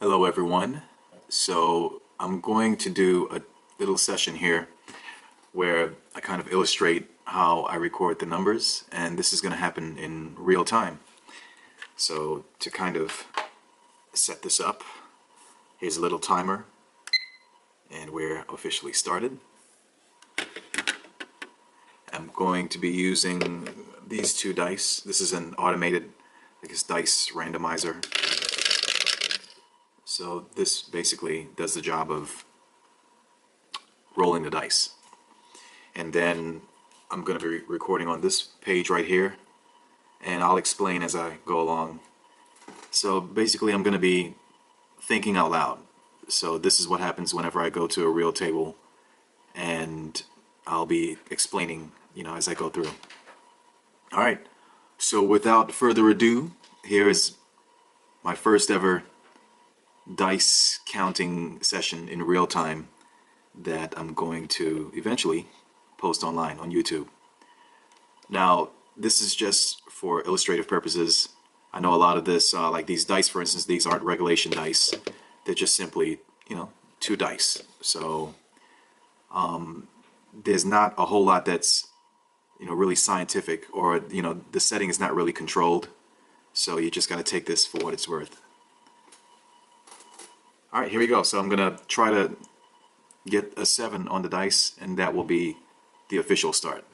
Hello everyone. So I'm going to do a little session here where I kind of illustrate how I record the numbers, and this is going to happen in real time. So to kind of set this up, here's a little timer and we're officially started. I'm going to be using these two dice. This is an automated, I guess, dice randomizer. So this basically does the job of rolling the dice. And then I'm going to be recording on this page right here, and I'll explain as I go along. So basically I'm going to be thinking out loud. So this is what happens whenever I go to a real table, and I'll be explaining, as I go through. Alright, so without further ado, here is my first ever dice counting session in real time that I'm going to eventually post online on YouTube. Now, this is just for illustrative purposes. I know a lot of this, like these dice, for instance, these aren't regulation dice. They're just simply, two dice. So there's not a whole lot that's, really scientific, or, the setting is not really controlled. So you just got to take this for what it's worth. All right, here we go. So I'm going to try to get a 7 on the dice, and that will be the official start.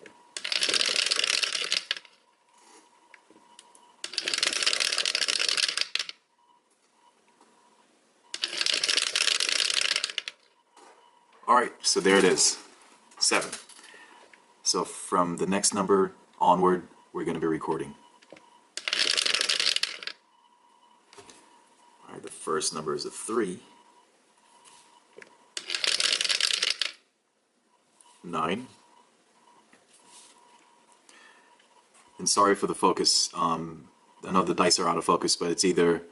Alright, so there it is, 7. So from the next number onward, we're going to be recording. Alright, the first number is a 3. 9. And sorry for the focus. I know the dice are out of focus, but it's either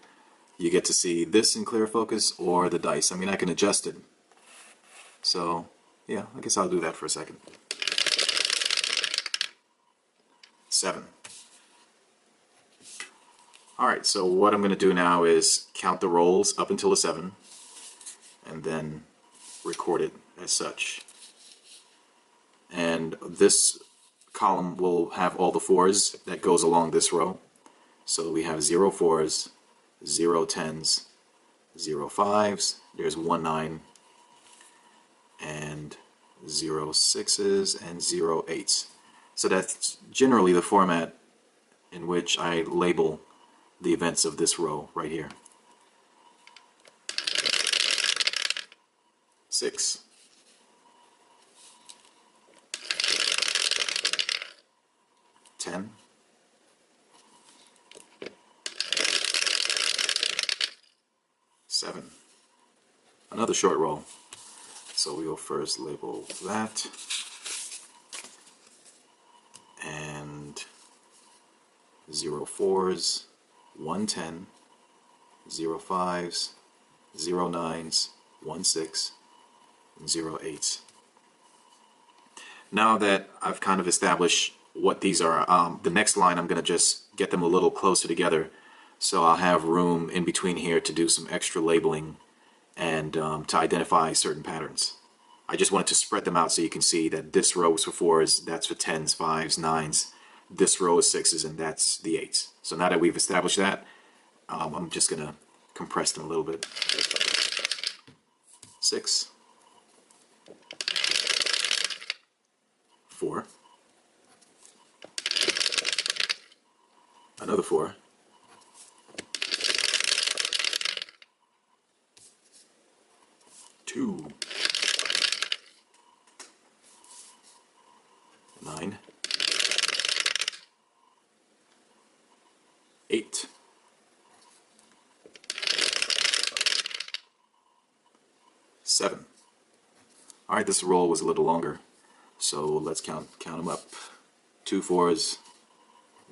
you get to see this in clear focus or the dice. I mean, I can adjust it. So, yeah, I guess I'll do that for a second. 7. Alright, so what I'm going to do now is count the rolls up until a 7, and then record it as such. And this column will have all the 4s that goes along this row. So we have 0 4s, 0 10s, 0 5s, there's 1 9, and 0 6s, and 0 8s. So that's generally the format in which I label the events of this row right here. 6. 10. 7. Another short roll. So we will first label that, and 0 4s, 1 10, 0 5s, 0 9s, 1 6, and 0 8s. Now that I've kind of established what these are, the next line I'm going to just get them a little closer together, so I'll have room in between here to do some extra labeling and to identify certain patterns. I just wanted to spread them out so you can see that this row is for 4s, that's for 10s, 5s, 9s, this row is 6s, and that's the 8s. So now that we've established that, I'm just going to compress them a little bit. 6. 4. Another 4. 2. 9. 8. 7. Alright, this roll was a little longer, so let's count them up. 2 4s,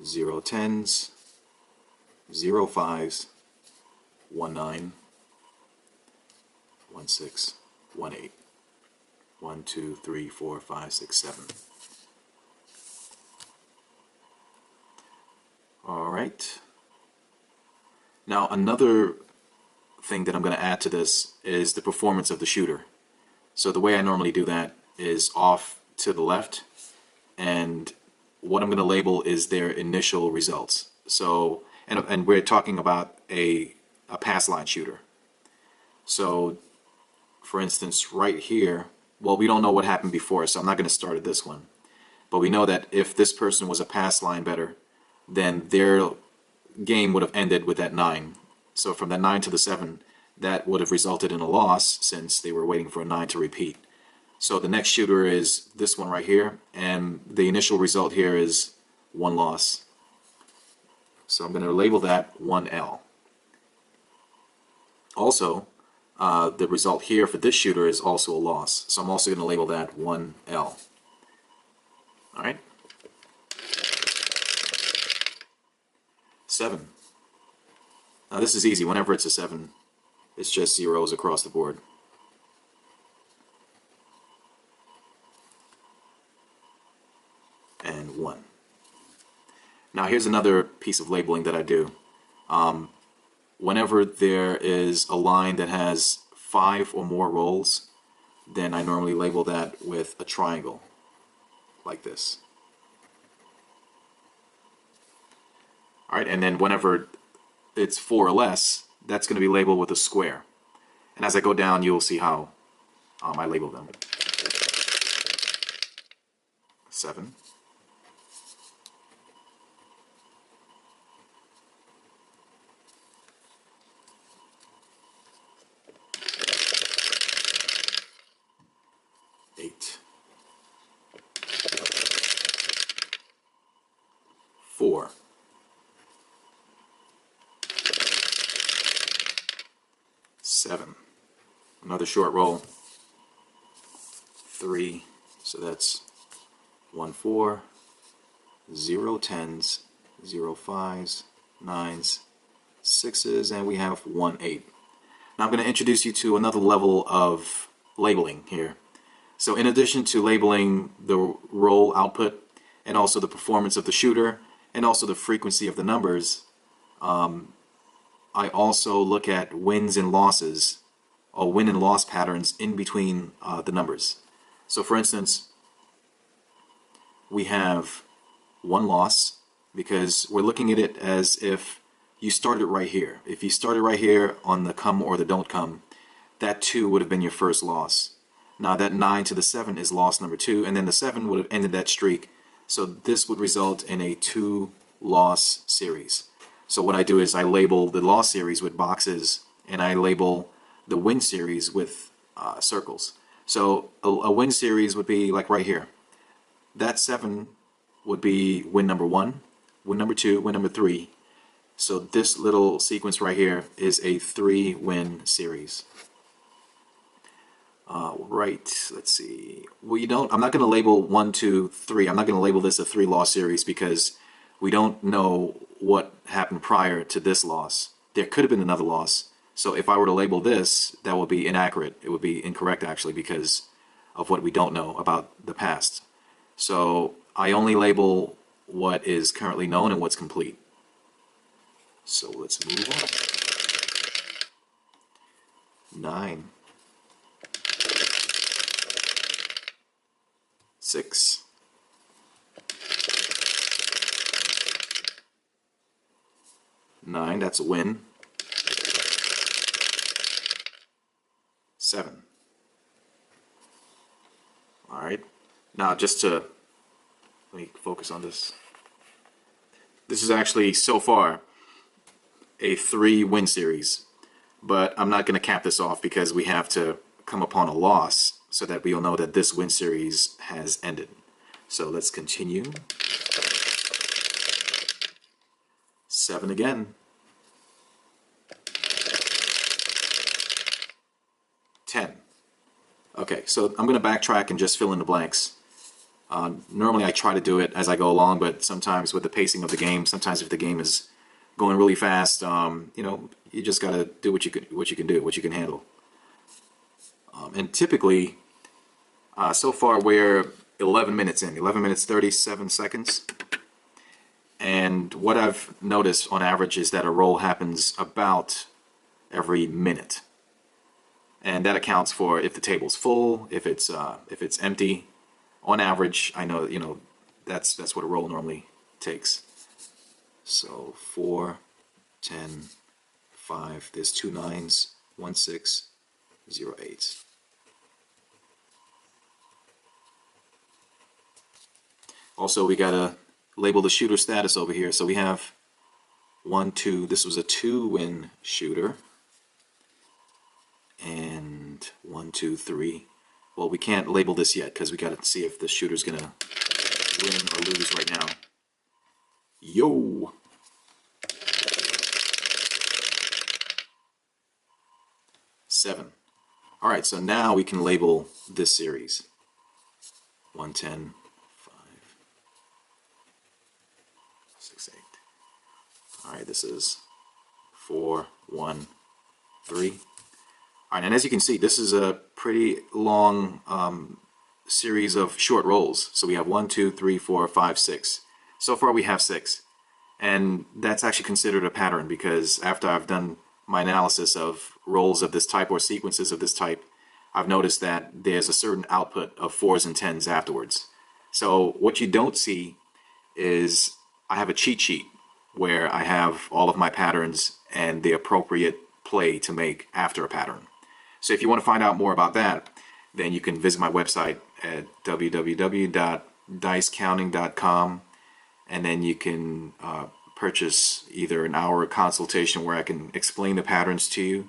0 10s, 0 5s, 1 9, 1 6, 1 8. 1 2 3 4 5 6 7. Alright. Now another thing that I'm going to add to this is the performance of the shooter. So the way I normally do that is off to the left, and what I'm going to label is their initial results. So, and we're talking about a pass line shooter. So, for instance, right here, well, we don't know what happened before, so I'm not going to start at this one. But we know that if this person was a pass line better, then their game would have ended with that 9. So from the 9 to the 7, that would have resulted in a loss since they were waiting for a 9 to repeat. So the next shooter is this one right here, and the initial result here is 1 loss. So I'm going to label that 1L. Also, the result here for this shooter is also a loss. So I'm also going to label that 1L. All right. 7. Now this is easy. Whenever it's a 7, it's just zeros across the board. And 1. Now here's another piece of labeling that I do. Whenever there is a line that has 5 or more rolls, then I normally label that with a triangle, like this. All right, and then whenever it's 4 or less, that's going to be labeled with a square. And as I go down, you'll see how I label them. 7. 8. 4. 7. Another short roll. 3. So that's 1 4, 0 10s, 0 5s, 9s, 6s, and we have 1 8. Now I'm going to introduce you to another level of labeling here. So in addition to labeling the roll output and also the performance of the shooter and also the frequency of the numbers, I also look at wins and losses, or win and loss patterns in between the numbers. So for instance, we have 1 loss because we're looking at it as if you started right here. If you started right here on the come or the don't come, that 2 would have been your first loss. Now that 9 to the 7 is loss number 2, and then the 7 would have ended that streak. So this would result in a 2-loss series. So what I do is I label the loss series with boxes, and I label the win series with circles. So a win series would be like right here. That 7 would be win number 1, win number 2, win number 3. So this little sequence right here is a 3-win series. Right, let's see. I'm not going to label 1, 2, 3. I'm not going to label this a 3-loss series because we don't know what happened prior to this loss. There could have been another loss. So if I were to label this, that would be inaccurate. It would be incorrect actually because of what we don't know about the past. So I only label what is currently known and what's complete. So let's move on. 9. 6. 9, that's a win. 7. All right. Now let me focus on this. This is actually so far a 3-win series, but I'm not going to cap this off because we have to come upon a loss so that we'll know that this win series has ended. So let's continue. 7 again. 10. Okay, so I'm going to backtrack and just fill in the blanks. Normally I try to do it as I go along, but sometimes with the pacing of the game, sometimes if the game is going really fast, you just got to do what you can handle. And typically, so far we're 11 minutes in, 11 minutes 37 seconds. And what I've noticed on average is that a roll happens about every minute. And that accounts for if the table's full, if it's empty. On average, I know, that's what a roll normally takes. So 4, 10, 5, there's 2 9s, 1 6, 0 8. Also, we gotta label the shooter status over here. So we have 1, 2, this was a 2-win shooter. And 1, 2, 3. Well, we can't label this yet because we gotta see if the shooter's gonna win or lose right now. Yo! 7. Alright, so now we can label this series. 1, 10, 5, 6, 8. Alright, this is 4, 1, 3. Alright, and as you can see, this is a pretty long series of short rolls. So we have 1, 2, 3, 4, 5, 6. So far we have 6. And that's actually considered a pattern because after I've done my analysis of rolls of this type or sequences of this type, I've noticed that there's a certain output of 4s and 10s afterwards. So what you don't see is I have a cheat sheet where I have all of my patterns and the appropriate play to make after a pattern. So if you want to find out more about that, then you can visit my website at www.dicecounting.com, and then you can purchase either an hour consultation where I can explain the patterns to you,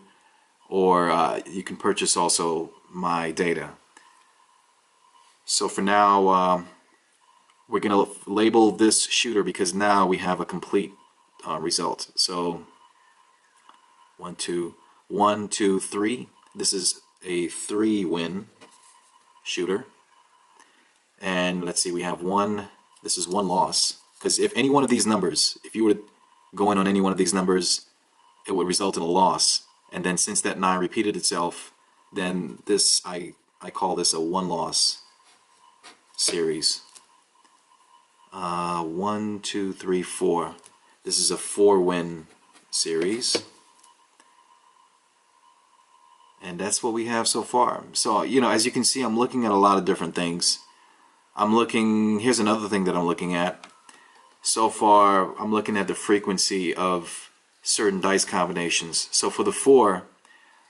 or you can purchase also my data. So for now, we're going to label this shooter because now we have a complete result. So 1, 2, 1, 2, 3. This is a 3-win shooter. And let's see, we have 1, this is 1 loss. Because if any one of these numbers, if you were to go in on any one of these numbers, it would result in a loss. And then since that 9 repeated itself, then this, I call this a 1-loss series. 1, 2, 3, 4. This is a 4-win series. And that's what we have so far. So, as you can see, I'm looking at a lot of different things. Here's another thing that I'm looking at. So far, I'm looking at the frequency of certain dice combinations. So for the 4,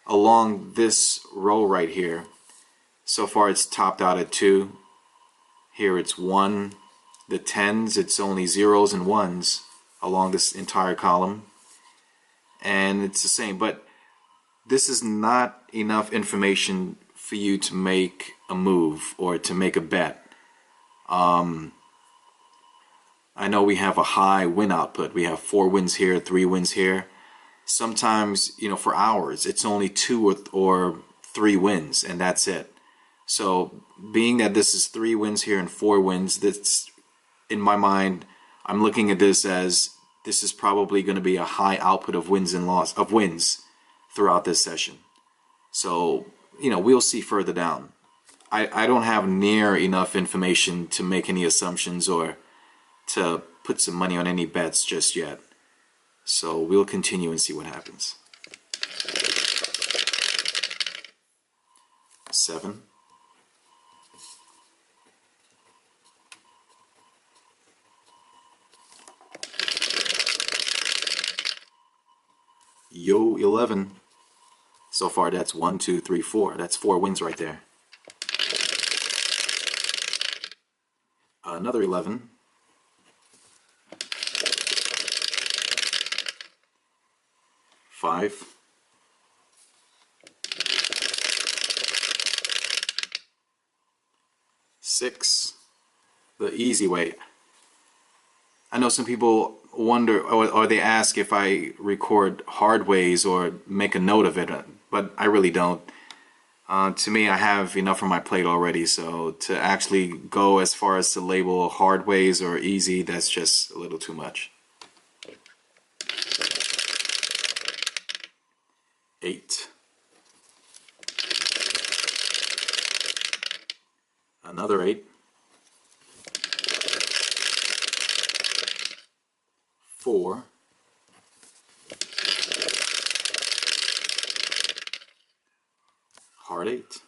along this row right here, so far it's topped out at 2. Here it's 1. The 10s, it's only 0s and 1s along this entire column. And it's the same, but this is not enough information for you to make a move or to make a bet. I know we have a high win output. We have 4 wins here, 3 wins here. Sometimes, for hours, it's only 2 or 3 wins, and that's it. So, being that this is 3 wins here and 4 wins, that's, in my mind, I'm looking at this as this is probably going to be a high output of wins throughout this session. So, we'll see further down. I don't have near enough information to make any assumptions or to put some money on any bets just yet. So we'll continue and see what happens. 7. Yo, 11. So far that's 1, 2, 3, 4. That's 4 wins right there. Another 11. 5. 6. The easy way. I know some people wonder or they ask if I record hard ways or make a note of it, but I really don't. To me, I have enough on my plate already, so to actually go as far as to label hard ways or easy, that's just a little too much. 8. Another 8. 4. part 8.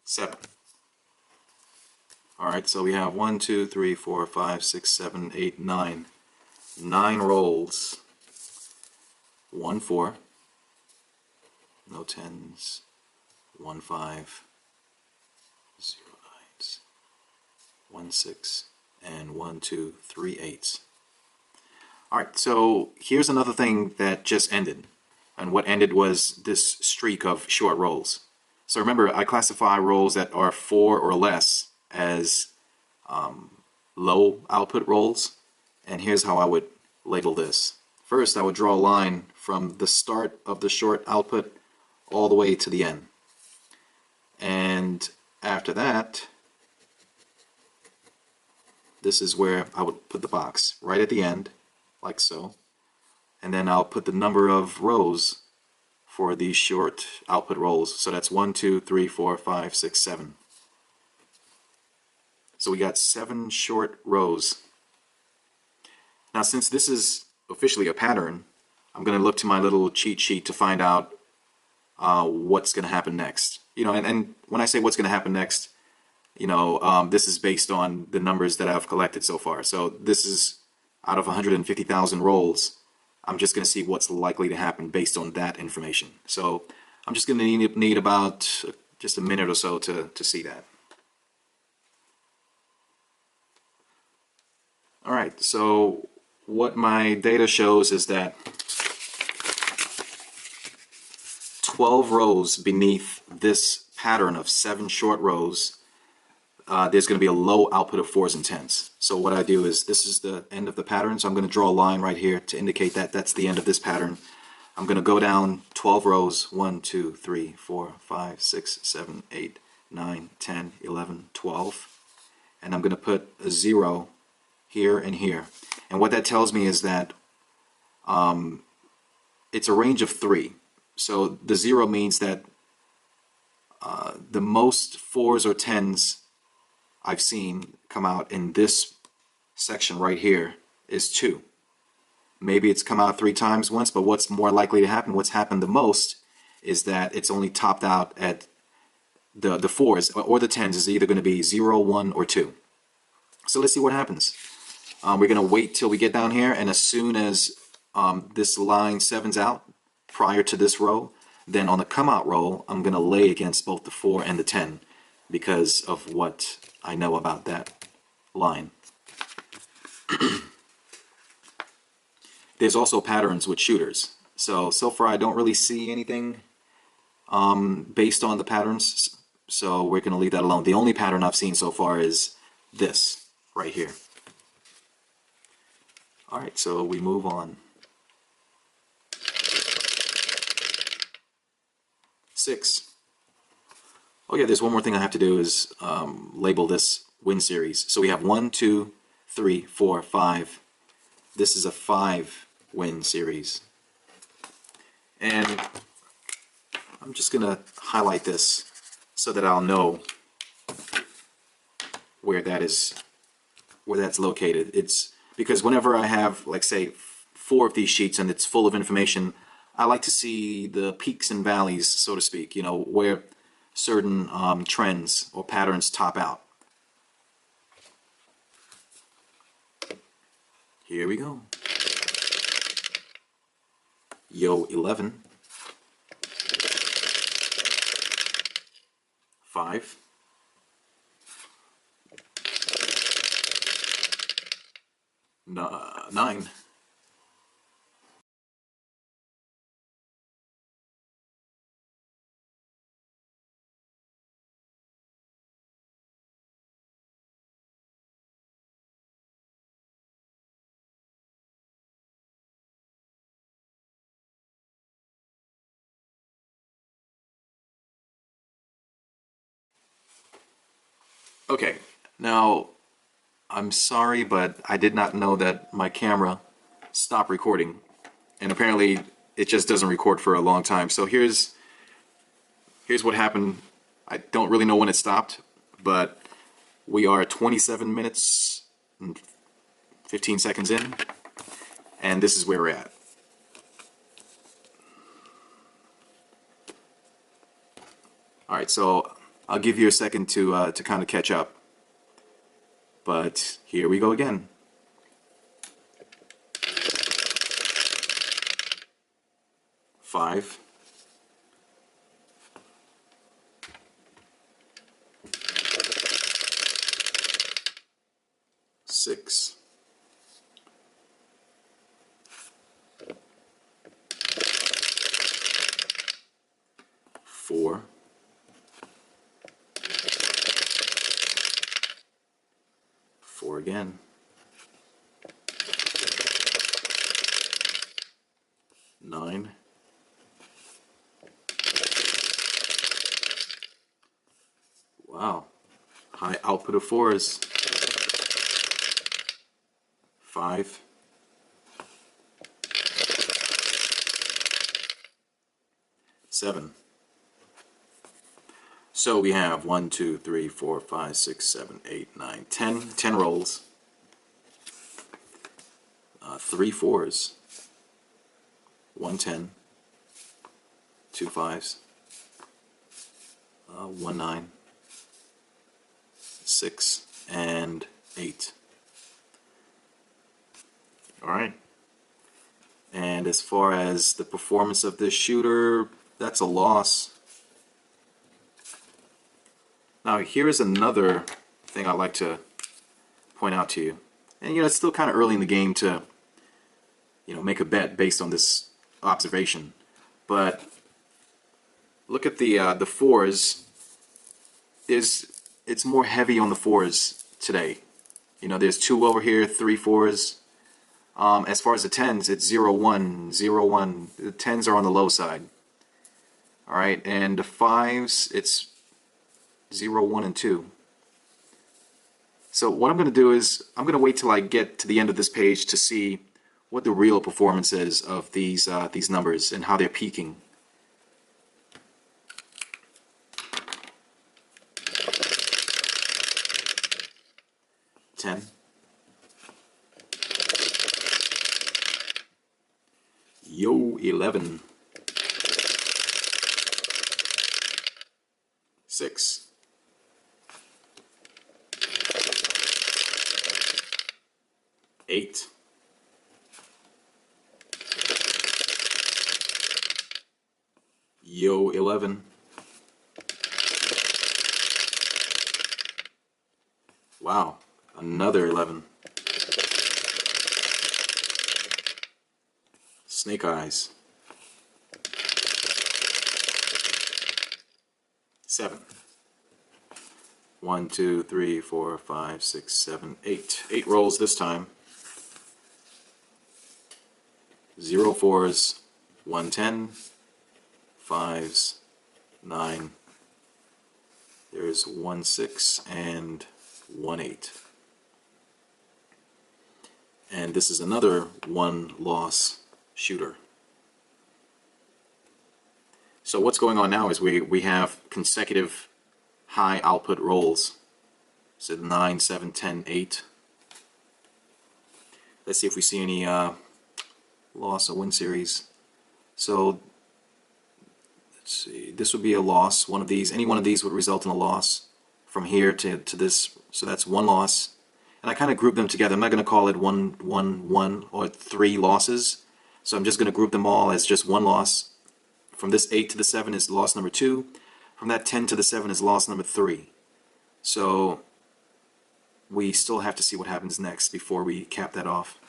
Seven. All right, so we have 1, 2, 3, 4, 5, 6, 7, 8, 9. 9 rolls. 1 4. No 10s. 1 5. 0 9s. 1 6. And 1 2 3 8s. All right, so here's another thing that just ended. And what ended was this streak of short rolls. So remember, I classify rolls that are 4 or less as low output rolls. And here's how I would label this. First, I would draw a line from the start of the short output all the way to the end. And after that, this is where I would put the box, right at the end, like so. And then I'll put the number of rows for these short output rolls. So that's 1, 2, 3, 4, 5, 6, 7. So we got 7 short rows. Now, since this is officially a pattern, I'm going to look to my little cheat sheet to find out what's going to happen next. You know, and when I say what's going to happen next, you know, this is based on the numbers that I've collected so far. So this is out of 150,000 rolls. I'm just going to see what's likely to happen based on that information. So I'm just going to need about just a minute or so to see that. All right, so what my data shows is that 12 rows beneath this pattern of 7 short rows, there's going to be a low output of 4s and 10s. So what I do is, this is the end of the pattern, so I'm going to draw a line right here to indicate that that's the end of this pattern. I'm going to go down 12 rows, 1, 2, 3, 4, 5, 6, 7, 8, 9, 10, 11, 12. And I'm going to put a 0 here and here. And what that tells me is that it's a range of 3. So the 0 means that the most 4s or 10s I've seen come out in this section right here is 2. Maybe it's come out 3 times once, but what's more likely to happen, what's happened the most, is that it's only topped out at the 4s, or the 10s is either going to be 0, 1, or 2. So let's see what happens. We're going to wait till we get down here, and as soon as this line 7's out prior to this row, then on the come out row, I'm going to lay against both the 4 and the 10 because of what I know about that line. There's also patterns with shooters. So far I don't really see anything based on the patterns, so we're going to leave that alone. The only pattern I've seen so far is this right here. Alright, so we move on. 6. Oh yeah, there's one more thing I have to do is label this win series. So we have 1, 2, 3, 4, 5. This is a 5 win series. And I'm just going to highlight this so that I'll know where that's located. It's because whenever I have, like, say, 4 of these sheets and it's full of information, I like to see the peaks and valleys, so to speak, you know, where certain trends or patterns top out. Here we go. Yo 11. 5. 9. Okay, now I'm sorry, but I did not know that my camera stopped recording, and apparently it just doesn't record for a long time. So here's what happened. I don't really know when it stopped, but we are 27 minutes and 15 seconds in, and this is where we're at. All right, so I'll give you a second to kind of catch up. But here we go again. Five. Six. Four. Four again. Nine. Wow. High output of fours. Five. Seven. So we have 1, 2, 3, 4, 5, 6, 7, 8, 9, 10. 10 rolls. 3 fours. 1 10. 2 fives. 1 9. 6 and 8. Alright. And as far as the performance of this shooter, that's a loss. Now here's another thing I'd like to point out to you. And it's still kind of early in the game to make a bet based on this observation. But look at the fours. It's more heavy on the fours today. There's 2 over here, 3 fours. As far as the 10s, it's 0 1, 0 1. The 10s are on the low side. Alright, and the 5s, it's 0 1 and 2. So what I'm going to do is I'm going to wait till I get to the end of this page to see what the real performance is of these numbers and how they're peaking. Yo, 11. 6. 8. 11. Wow, another 11. Snake eyes. 7. 1, 2, 3, 4, 5, 6, 7, 8. 8 rolls this time. 0 fours, 1 10, 5s, 9. There's 1 6 and 1 8. And this is another 1 loss shooter. So what's going on now is we have consecutive high output rolls. So 9, 7, 10, 8. Let's see if we see any loss or win series. So let's see, this would be a loss. One of these, any one of these would result in a loss from here to this. So that's 1 loss. And I kind of group them together. I'm not going to call it 1, 1, 1 or 3 losses. So I'm just going to group them all as just 1 loss. From this 8 to the 7 is loss number 2. From that 10 to the 7 is loss number 3. So we still have to see what happens next before we cap that off.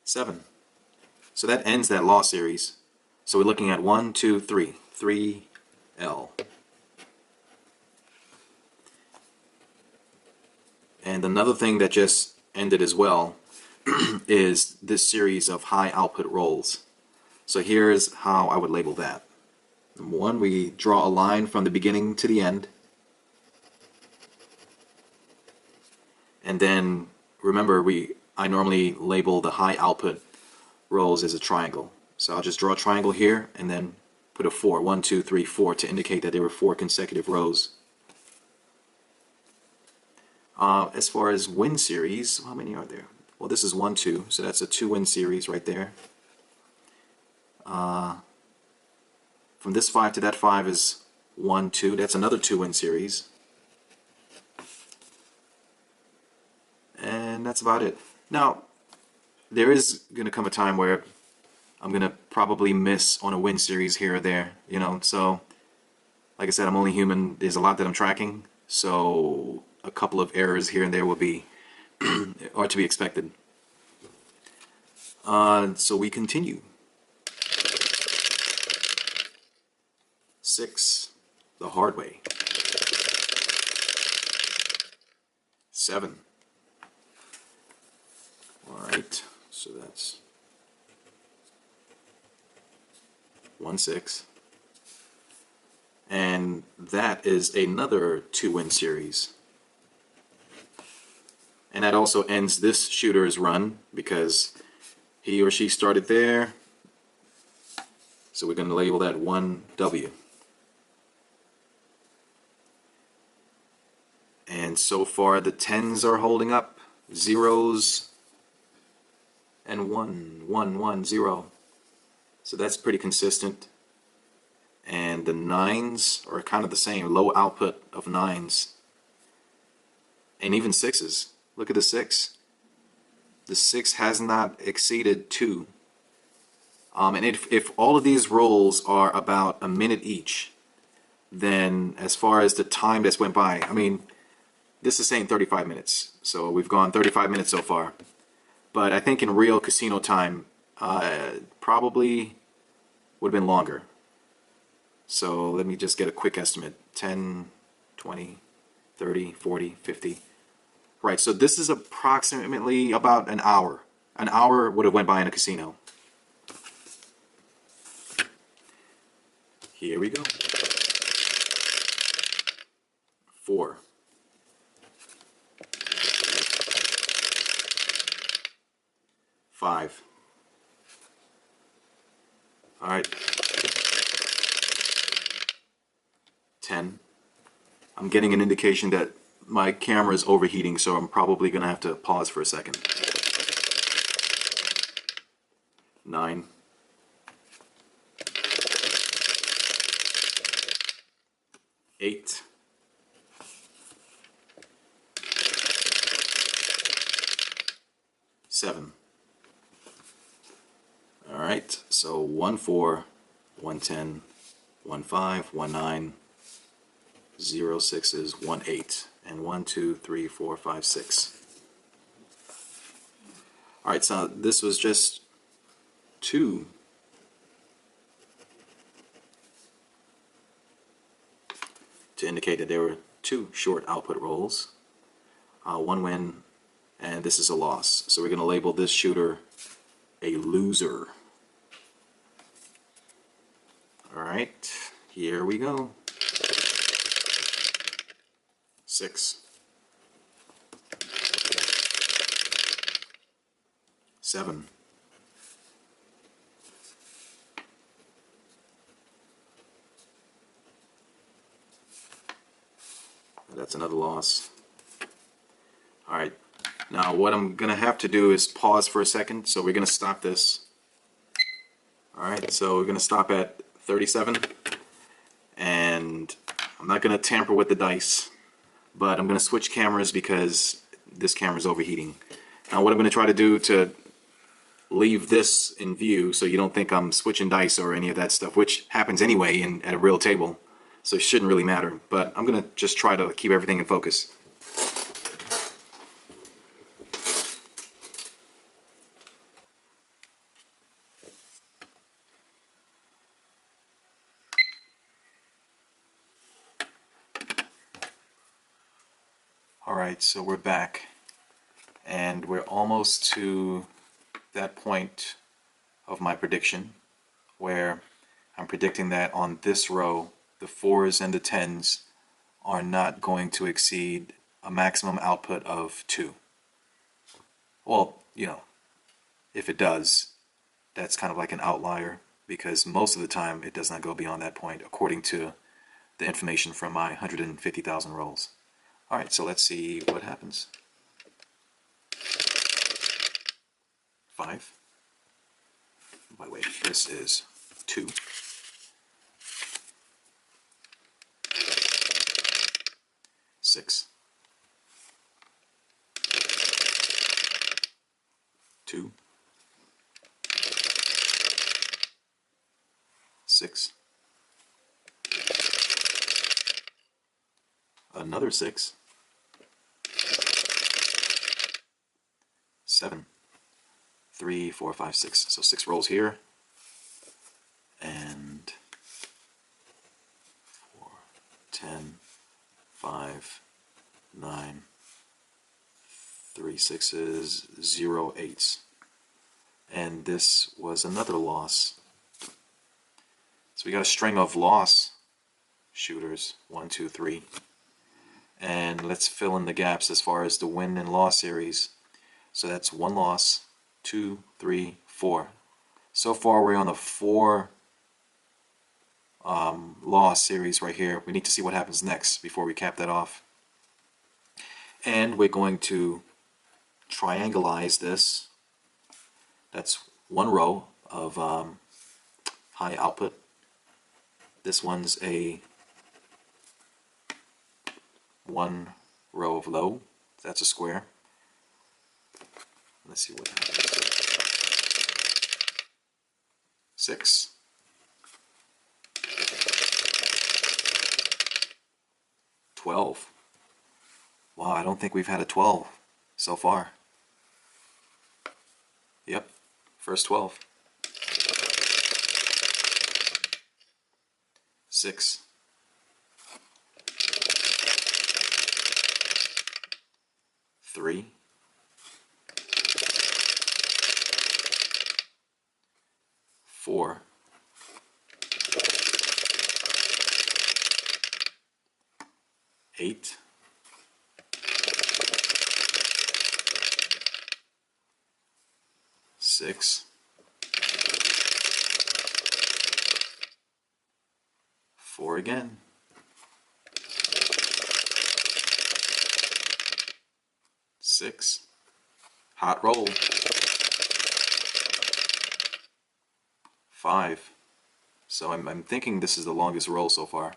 7. So that ends that loss series. So we're looking at 1, 2, 3. 3L. And another thing that just ended as well is this series of high output rolls. So here's how I would label that. Number 1, we draw a line from the beginning to the end. And then remember, I normally label the high output rolls as a triangle. So I'll just draw a triangle here and then put a 4. 1, 2, 3, 4 to indicate that there were 4 consecutive rows. As far as win series, how many are there? Well, this is 1, 2, so that's a 2-win series right there. From this 5 to that 5 is 1, 2. That's another 2-win series. And that's about it. Now, there is going to come a time where I'm going to probably miss on a win series here or there, you know, so like I said, I'm only human. There's a lot that I'm tracking, so a couple of errors here and there will be are to be expected. So we continue. 6, the hard way. 7. All right, so that's 1, 6. And that is another 2-win series. And that also ends this shooter's run because he or she started there. So we're going to label that 1W. And so far the 10s are holding up. 0s and 1, 1, 1, 0. So that's pretty consistent. And the 9s are kind of the same, low output of 9s. And even 6s. Look at the 6. The 6 has not exceeded 2. And if all of these rolls are about a minute each, then as far as the time that's went by, I mean, this is saying 35 minutes. So we've gone 35 minutes so far. But I think in real casino time, probably would have been longer. So let me just get a quick estimate. 10, 20, 30, 40, 50. Right, so this is approximately about an hour. An hour would have went by in a casino. Here we go. 4. 5. All right. 10. I'm getting an indication that my camera is overheating, so I'm probably going to have to pause for a second. 9. 8. 7. All right, so 1, 4, 1, 10, 1, 5, 1, 9, 0, 6s, 1, 8, and 1, 2, 3, 4, 5, 6. All right, so this was just 2. To indicate that there were 2 short output rolls. 1 win, and this is a loss. So we're going to label this shooter a loser. All right, here we go. 6. 7. 8. That's another loss. All right, now what I'm going to have to do is pause for a second, so we're going to stop this. All right, so we're going to stop at 37, and I'm not going to tamper with the dice, but I'm going to switch cameras because this camera is overheating. Now what I'm going to try to do to leave this in view so you don't think I'm switching dice or any of that stuff, which happens anyway at a real table, so it shouldn't really matter, but I'm going to just try to keep everything in focus. Alright, so we're back, and we're almost to that point of my prediction where I'm predicting that on this row the 4s and the 10s are not going to exceed a maximum output of 2. Well, you know, if it does, that's kind of like an outlier because most of the time it does not go beyond that point according to the information from my 150,000 rolls. Alright, so let's see what happens. 5. By the way, this is 2. 6, 2, 6, another 6, 7, 3, 4, 5, 6. So 6 rolls here, and 4, 10, 5, 9, 3 sixes, 0 eights. And this was another loss. So we got a string of loss shooters, 1, 2, 3. And let's fill in the gaps as far as the win and loss series. So that's 1 loss, 2, 3, 4. So far we're on the 4 loss series right here. We need to see what happens next before we cap that off. And we're going to triangleize this. That's 1 row of high output. This one's a 1 row of low. That's a square. Let's see what happens. 6. 12. Wow, I don't think we've had a 12 so far. Yep, first 12. 6. 3. 4. 8. 6. 4 again. 6. Hot roll. 5. So I'm thinking this is the longest roll so far.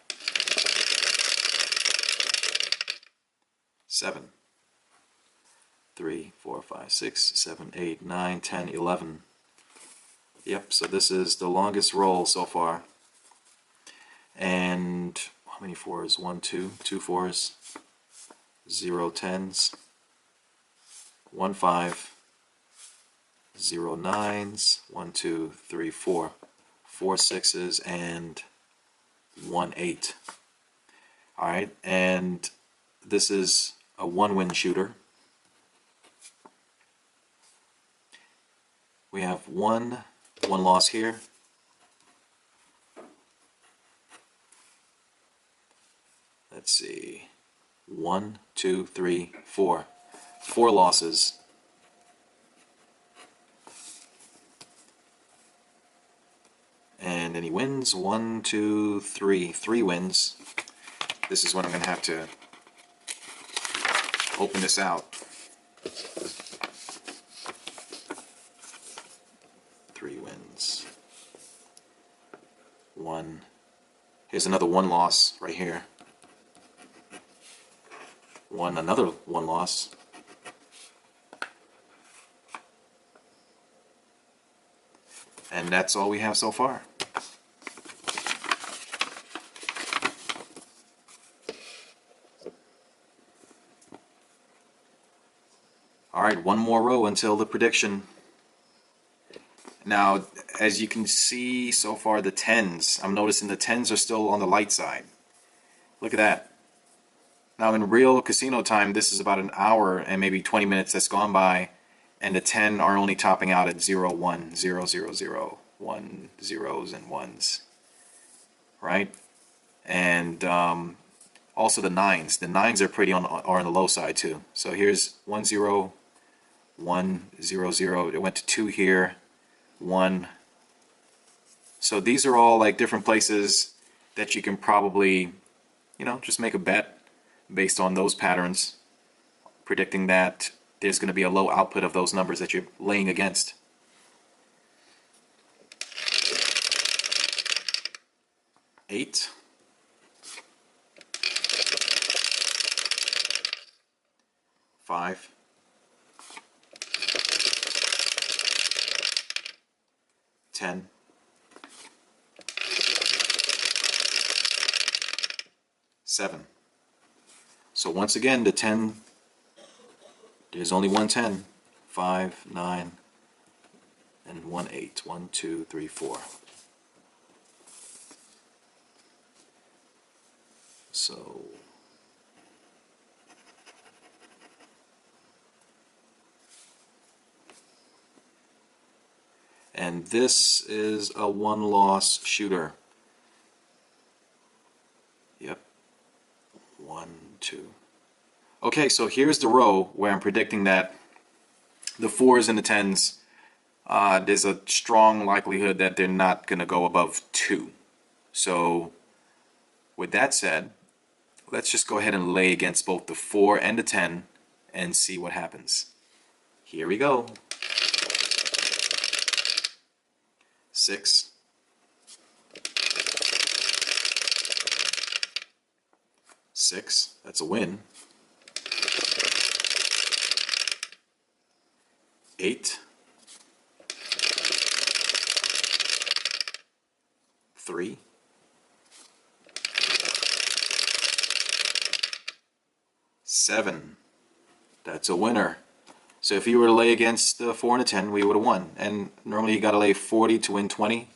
7. 3, 4, 5, 6, 7, 8, 9, 10, 11. Yep, so this is the longest roll so far. And how many 4s? 1, 2, 2 4s, 0 10s, 1 5, 0 9s, 1 2 3 4, 4 6s, and 1 8. Alright, and this is a 1-win shooter. We have one loss here. Let's see. 1, 2, 3, 4. 4 losses. And then he wins. 1, 2, 3. 3 wins. This is when I'm going to have to open this out. 3 wins. 1. Here's another 1 loss right here. Another 1 loss. And that's all we have so far. Alright, 1 more row until the prediction. Now, as you can see so far, the 10s, I'm noticing the 10s are still on the light side. Look at that. Now in real casino time, this is about an hour and maybe 20 minutes that's gone by, and the 10 are only topping out at 0, 1, 0, 0, 0, 1, zeros and 1s. Right? And also the 9s. The 9s are pretty are on the low side too. So here's 1, 0, 1, 0, 0. It went to 2 here, 1. So these are all like different places that you can probably, you know, just make a bet based on those patterns, predicting that there's going to be a low output of those numbers that you're laying against. Eight. 5, 10, 7. So once again, the 10, there's only one 10. 5, 9, and 1 8. 1, 2, 3, 4. So and this is a one-loss shooter. Yep. 1, 2. Okay, so here's the row where I'm predicting that the 4s and the 10s, there's a strong likelihood that they're not going to go above 2. So with that said, let's just go ahead and lay against both the 4 and the 10 and see what happens. Here we go. 6, 6, that's a win. 8, 3, 7, that's a winner. So if you were to lay against the 4 and the 10, we would have won. And normally you got to lay 40 to win 20.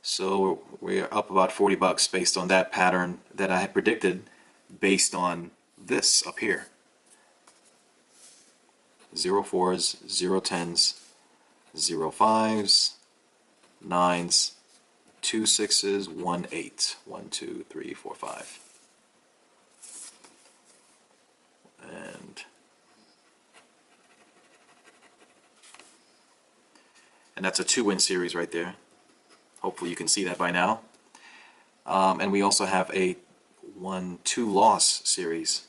So we're up about $40 based on that pattern that I had predicted based on this up here. 0 4s, 0 10s, 0 5s, 9s, 2 6s, 1 8. 1, 2, 3, 4, 5. And that's a 2-win series right there. Hopefully you can see that by now. And we also have a 1-2 loss series.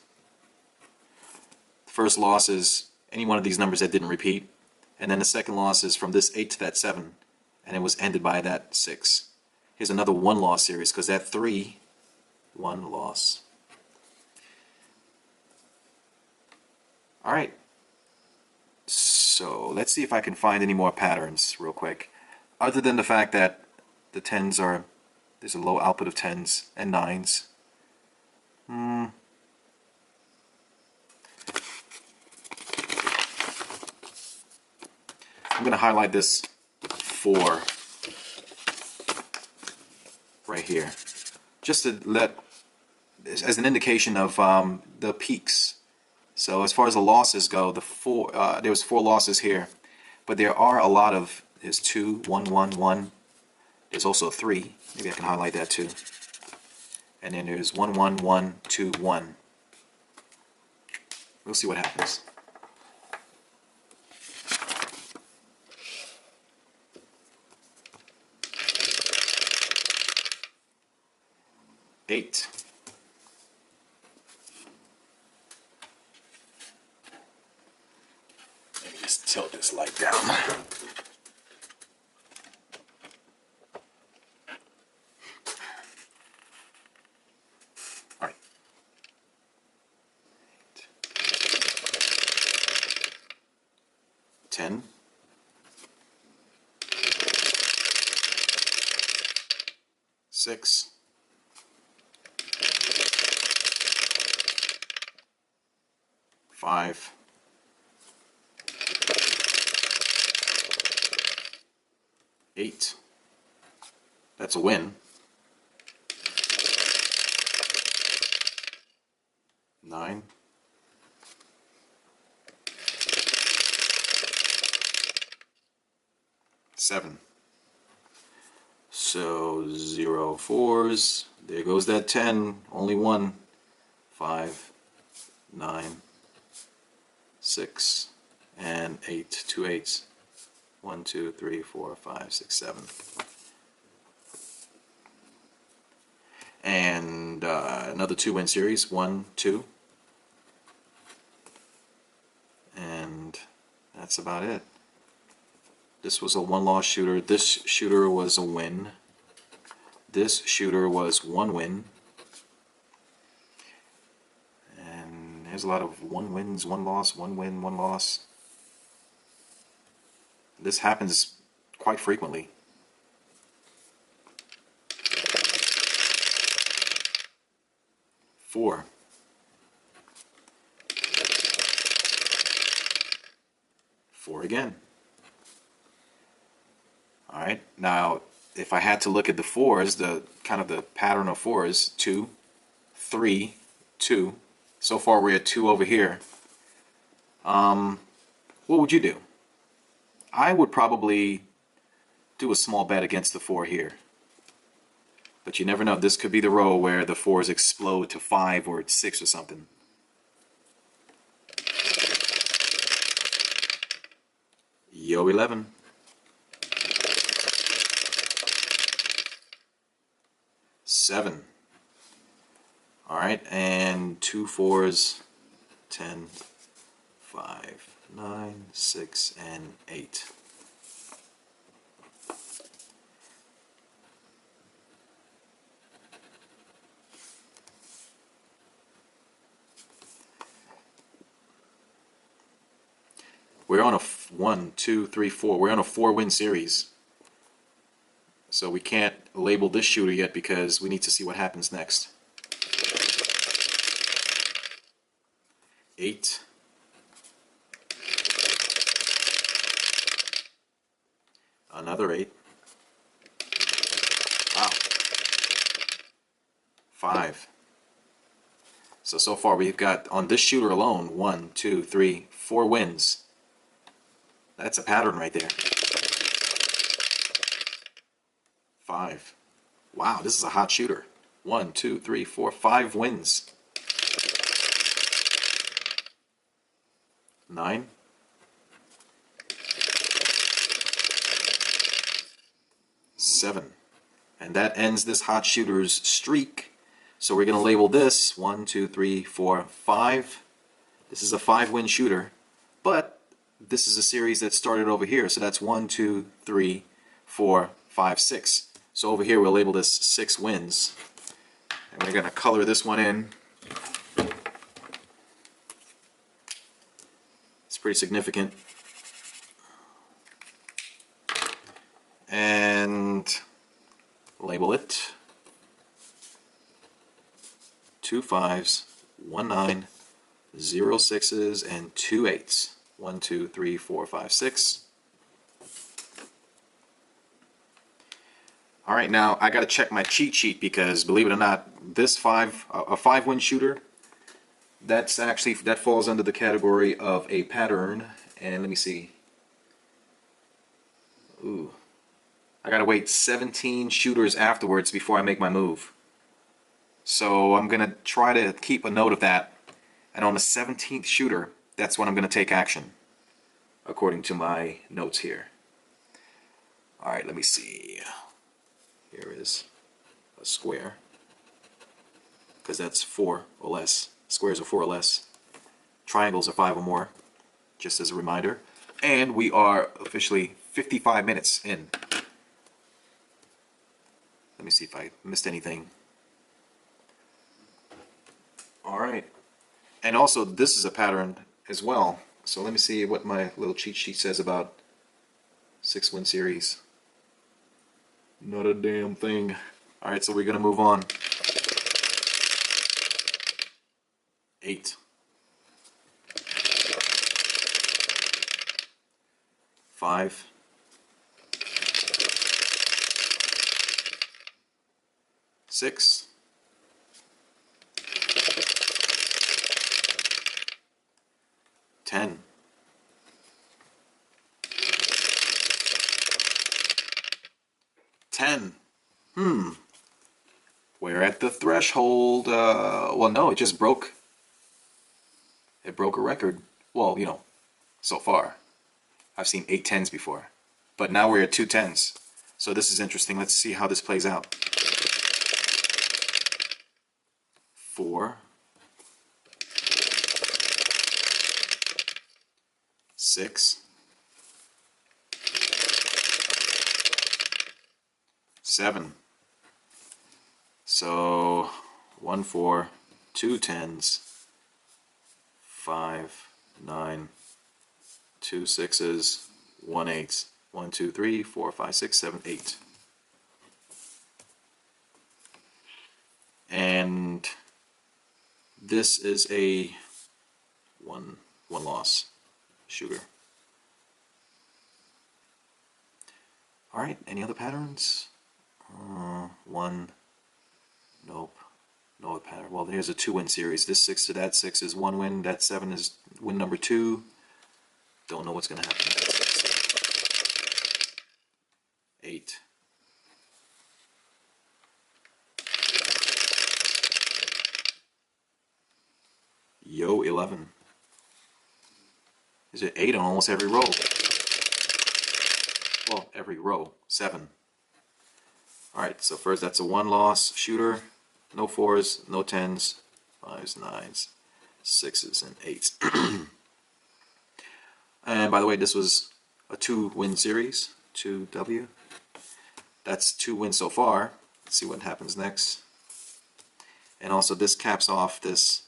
The first loss is any one of these numbers that didn't repeat, and then the second loss is from this 8 to that 7, and it was ended by that 6. Here's another 1-loss series because that 3, 1 loss. All right. So let's see if I can find any more patterns real quick. Other than the fact that the 10s are, there's a low output of 10s and 9s. I'm going to highlight this 4 right here, just to let, as an indication of the peaks. So as far as the losses go, there was 4 losses here, but there are a lot of, there's 2, 1, 1, 1. There's also 3. Maybe I can highlight that too. And then there's 1, 1, 1, 2, 1. We'll see what happens. Eight. Let me just tilt this light down. All right. 10. 6. 5. 8. That's a win. 9. 7. So 0 4s. There goes that 10. Only 1. 5, 9, 6, and 8. 2 8s. 1, 2, 3, 4, 5, 6, 7. And another 2-win series. 1, 2. And that's about it. This was a 1-loss shooter. This shooter was a win. This shooter was 1 win. And there's There's a lot of 1 wins, 1 loss, 1 win, 1 loss. This happens quite frequently. Four. Four again. All right. Now, if I had to look at the fours, the kind of the pattern of fours, 2, 3, 2. So far, we're at 2 over here. What would you do? I would probably do a small bet against the 4 here. But you never know. This could be the row where the 4s explode to 5 or 6 or something. Yo, 11. Seven. All right, and 2 4s, 10, 5, 9, 6, and 8. We're on a 1, 2, 3, 4. We're on a 4-win series. So we can't label this shooter yet because we need to see what happens next. 8. Another 8. Wow. 5. So far we've got, on this shooter alone, 1, 2, 3, 4 wins. That's a pattern right there. 5. Wow, this is a hot shooter. 1, 2, 3, 4, 5 wins. 9. 7. And that ends this hot shooter's streak. So we're going to label this 1, 2, 3, 4, 5. This is a 5-win shooter. But this is a series that started over here. So that's 1, 2, 3, 4, 5, 6. So over here we'll label this 6 wins. And we're going to color this one in. It's pretty significant. And label it 2 5s, 1 9, 0 6s, and 2 8s. 1, 2, 3, 4, 5, 6. All right, now I got to check my cheat sheet because, believe it or not, this a 5-win shooter, that falls under the category of a pattern. And let me see. Ooh, I got to wait 17 shooters afterwards before I make my move. So I'm gonna try to keep a note of that. And on the 17th shooter, that's when I'm going to take action, according to my notes here. All right, let me see. Here is a square, because that's 4 or less. Squares are 4 or less. Triangles are 5 or more, just as a reminder. And we are officially 55 minutes in. Let me see if I missed anything. All right. And also, this is a pattern as well. So let me see what my little cheat sheet says about 6-win series. Not a damn thing. All right, so we're going to move on. 8. 5. 6. 10. 10. We're at the threshold. Well, no, it just broke. It broke a record. Well, you know, so far. I've seen 8 10s before. But now we're at 2 10s. So this is interesting. Let's see how this plays out. 4. 6. 7. So 1 4, 2 10s, 5, 9, 2 6s, 1 8. 1, 2, 3, 4, 5, 6, 7, 8. And this is a one loss shooter. All right, any other patterns? One, nope, no other pattern. Well, here's a 2-win series. This 6 to that 6 is 1 win. That 7 is win number 2. Don't know what's going to happen. 8. Yo, 11. Is it 8 on almost every row? Well, every row. 7. Alright, so first that's a 1 loss shooter. No 4s, no 10s, 5s, 9s, 6s, and 8s. And by the way, this was a 2-win series. 2W. That's 2 wins so far. Let's see what happens next. And also this caps off this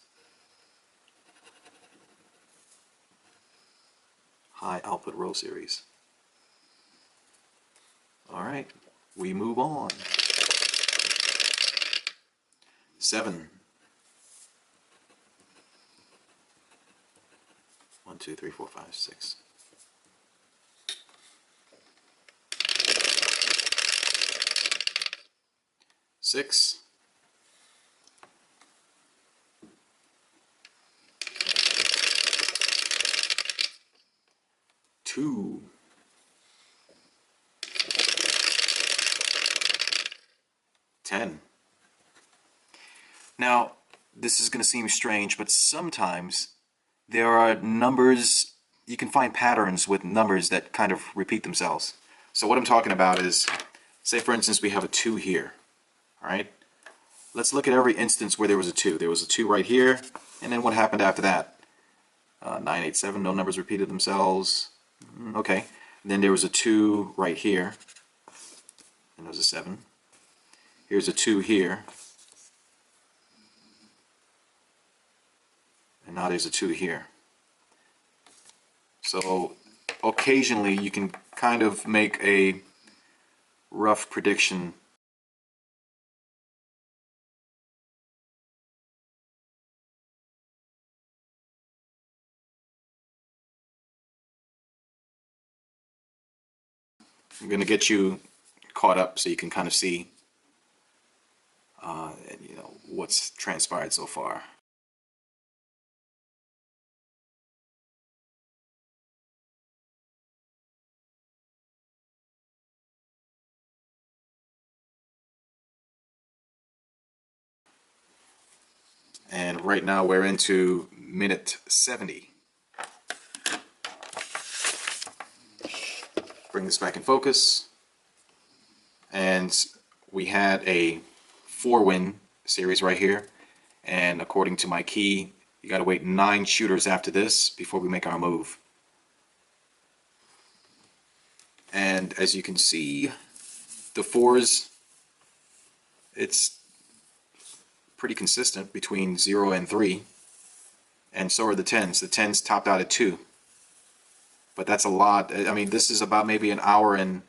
high output row series. Alright, we move on. 7. 1, 2, 3, 4, 5, 6. 6. 2. 10. Now, this is going to seem strange, but sometimes there are numbers, you can find patterns with numbers that kind of repeat themselves. So what I'm talking about is, say for instance we have a 2 here, alright? Let's look at every instance where there was a 2. There was a 2 right here, and then what happened after that? 9, 8, 7, no numbers repeated themselves. Okay, and then there was a 2 right here, and there was a 7. Here's a 2 here, and now there's a 2 here. So occasionally you can kind of make a rough prediction . I'm going to get you caught up so you can kind of see what's transpired so far. And right now we're into minute 70. Bring this back in focus. And we had a 4-win series right here. And according to my key, you got to wait 9 shooters after this before we make our move. And as you can see, the 4s, it's pretty consistent between 0 and 3. And so are the 10s. The 10s topped out at 2. But that's a lot. I mean, this is about maybe an hour and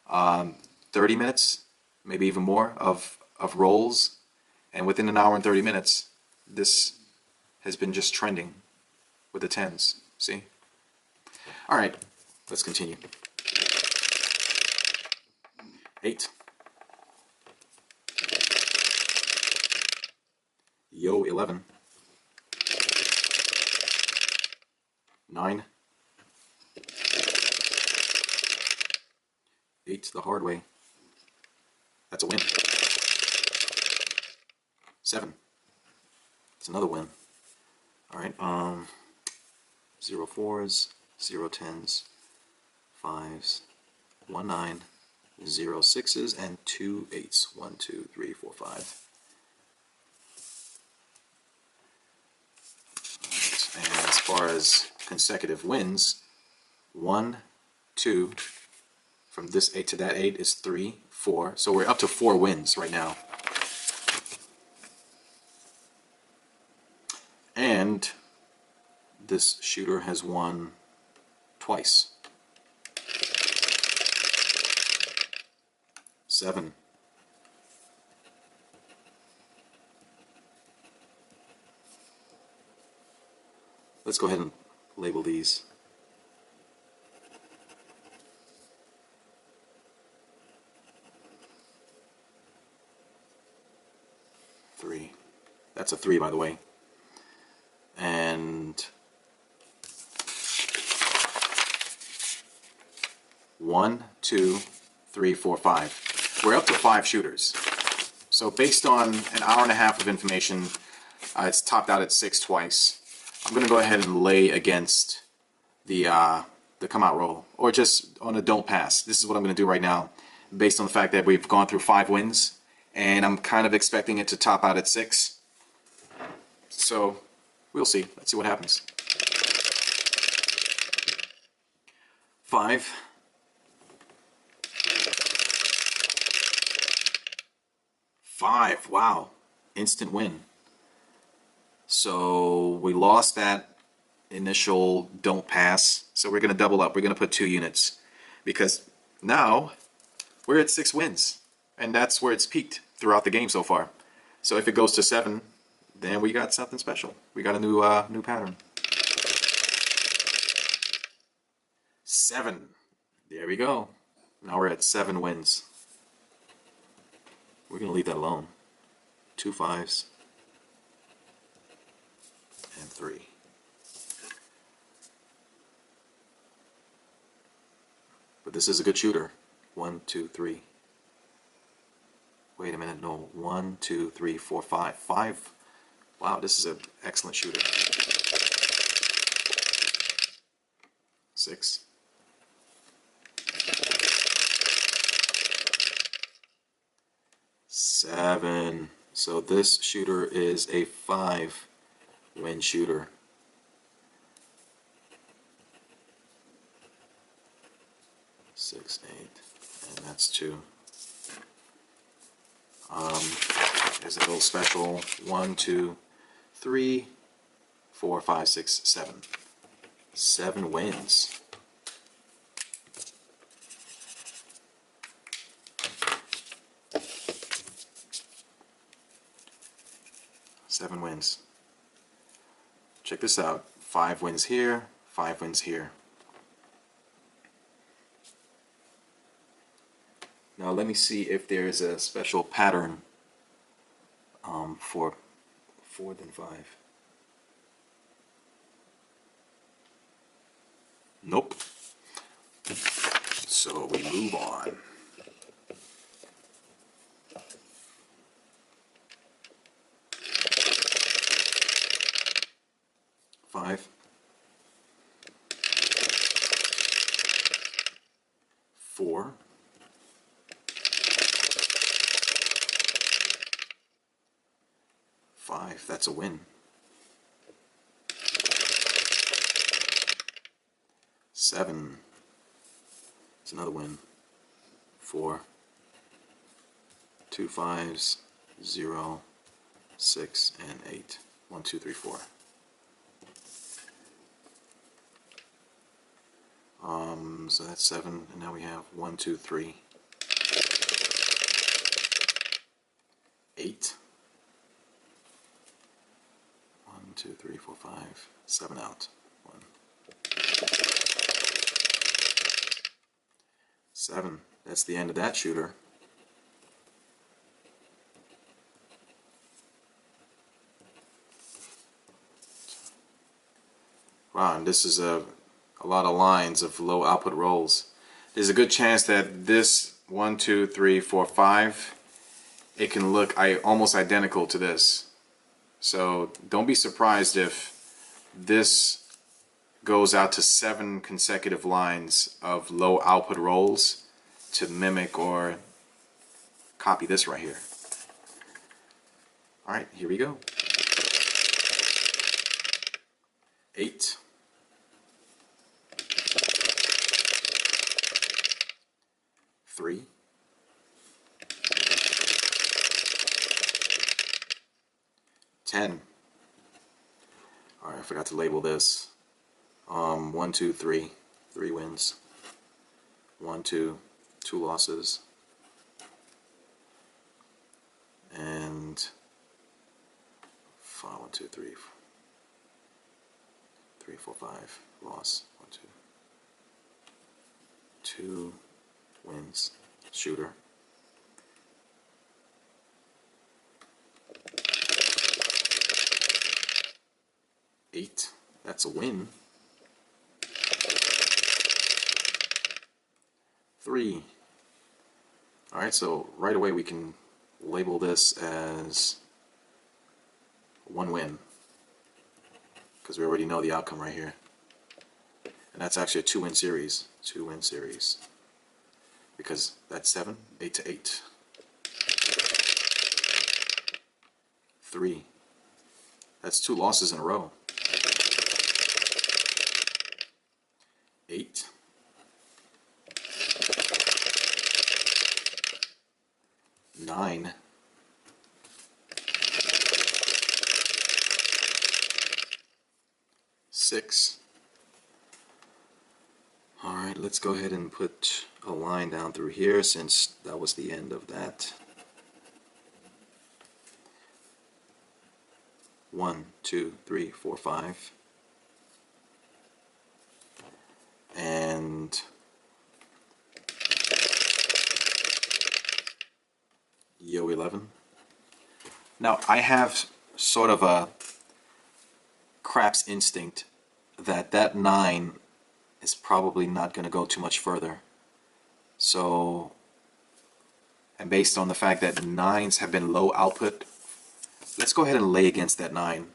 30 minutes, maybe even more, of rolls. And within an hour and 30 minutes, this has been just trending with the 10s. See? All right, let's continue. 8. Yo, 11. 9. 8 the hard way. That's a win. 7. It's another win. Alright, 0 4s, 0 10s, 5s, 1 9, 0 6s, and 2 8s. 1, 2, 3, 4, 5. And as far as consecutive wins, 1, 2, from this 8 to that 8 is 3, 4. So we're up to 4 wins right now. And this shooter has won twice. 7. Let's go ahead and label these. 3. That's a 3, by the way. And 1, 2, 3, 4, 5. We're up to 5 shooters. So based on an hour and a half of information, it's topped out at 6 twice. I'm going to go ahead and lay against the come out roll, or just on a don't pass. This is what I'm going to do right now, based on the fact that we've gone through 5 wins, and I'm kind of expecting it to top out at 6. So we'll see. Let's see what happens. 5. 5. Wow. Instant win. So we lost that initial don't pass. So we're going to double up. We're going to put 2 units. Because now we're at 6 wins. And that's where it's peaked throughout the game so far. So if it goes to 7, then we got something special. We got a new pattern. 7. There we go. Now we're at 7 wins. We're going to leave that alone. 2 5s and 3. But this is a good shooter. 1, 2, 3. Wait a minute, no. 1, 2, 3, 4, 5. 5. Wow, this is an excellent shooter. 6. 7. So this shooter is a 5 win shooter. 6, 8, and that's 2. There's a little special 1, 2, 3, 4, 5, 6, 7. 7 wins. Seven wins. Check this out. 5 wins here, 5 wins here. Now let me see if there's a special pattern for 4 than 5. Nope. So we move on. 5. 4. 5. That's a win. 7. It's another win. 4. 2 5s, 0, 6, and 8. 1, 2, 3, 4. So that's 7, and now we have 1, 2, 3, 8. 1, 2, 3, 4, 5, 7 out. 1. 7. That's the end of that shooter. Wow, and this is a lot of lines of low output rolls. There's a good chance that this 1, 2, 3, 4, 5, it can look almost identical to this. So don't be surprised if this goes out to 7 consecutive lines of low output rolls to mimic or copy this right here. Alright, here we go. 8. 3. 10. Alright, I forgot to label this. 1, 2, 3. 3 wins. 1, 2, 2 losses. And 5, 1, 2, 3, 3, 4, 5. Loss. 1, 2. 2 wins. Shooter. Eight. That's a win. 3. Alright, so right away we can label this as 1 win, because we already know the outcome right here. And that's actually a 2-win series. 2-win series. Because that's 7, 8 to 8. 3. That's 2 losses in a row. 8. 9. 6. Alright, let's go ahead and put a line down through here since that was the end of that. 1, 2, 3, 4, 5. And Yo 11. Now I have sort of a craps instinct that that 9 is probably not going to go too much further. So, and based on the fact that 9s have been low output, let's go ahead and lay against that 9.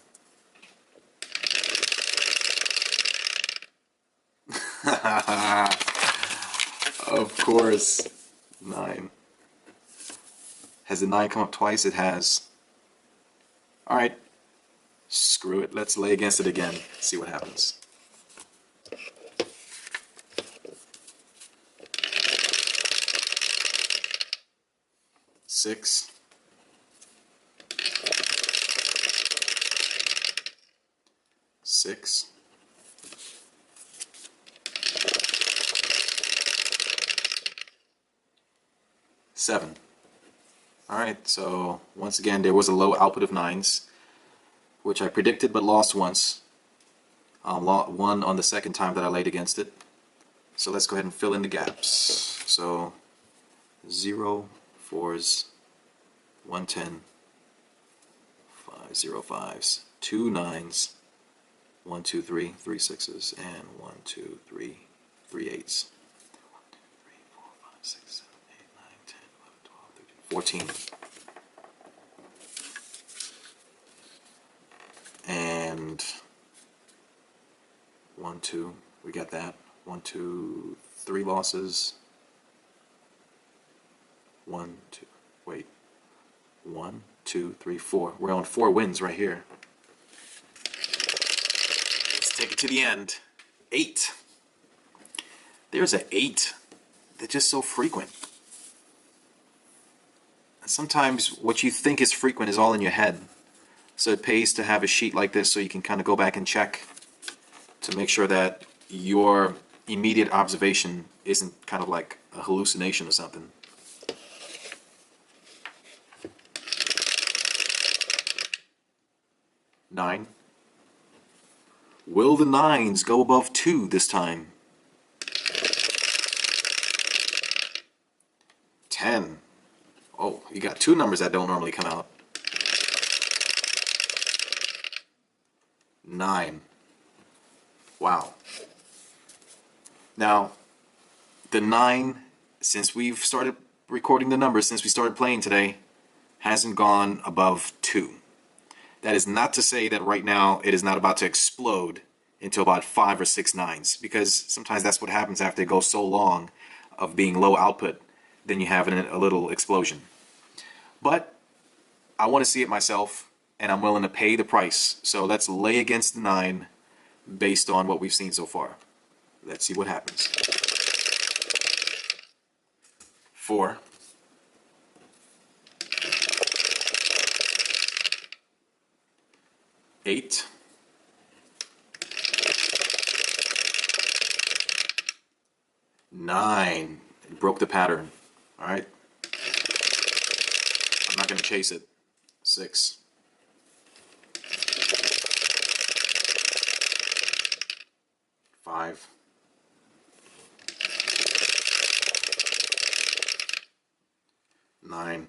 Of course, 9. Has the 9 come up twice? It has. Alright, screw it. Let's lay against it again. See what happens. Six. 6. 7. Alright, so once again there was a low output of 9s, which I predicted but lost once. Won on the second time that I laid against it. So let's go ahead and fill in the gaps. So 0 4s, 1 10, 5 0 5s, 2 9s, 1 2 3 3 6s, and 1 2 3 3 8s. 6, 7, 8, 9, 10, 11, 12, 13, 14. And 1 2, we got that. 1 2 3 losses. 1 2, wait. 1 2 3 4. We're on 4 wins right here. Let's take it to the end. 8. There's an 8. They're just so frequent. Sometimes what you think is frequent is all in your head. So it pays to have a sheet like this so you can kind of go back and check to make sure that your immediate observation isn't kind of like a hallucination or something. Nine. Will the 9s go above 2 this time? 10. Oh, you got 2 numbers that don't normally come out. 9. Wow. Now, the 9, since we've started recording the numbers, since we started playing today, hasn't gone above 2. That is not to say that right now it is not about to explode into about 5 or 6 9s, because sometimes that's what happens after it goes so long of being low output, then you have a little explosion. But I want to see it myself, and I'm willing to pay the price. So let's lay against the 9 based on what we've seen so far. Let's see what happens. 4. 8. 9. It broke the pattern. All right. I'm not going to chase it. 6. 5. 9.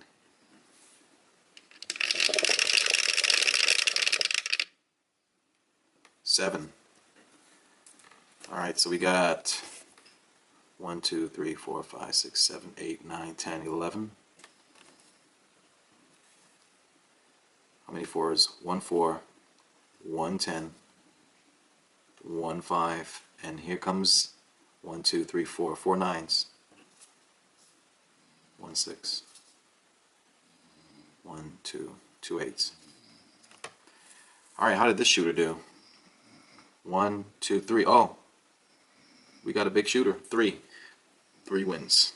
7. All right, so we got 1, 2, 3, 4, 5, 6, 7, 8, 9, 10, 11. How many 4s? 1 4, 1 10, 1 5, and here comes 1 2 3 4, 4 9s. 1 6, 1 2, 2 8s. All right, how did this shooter do? 1 2 3. Oh, we got a big shooter. 3. 3 wins.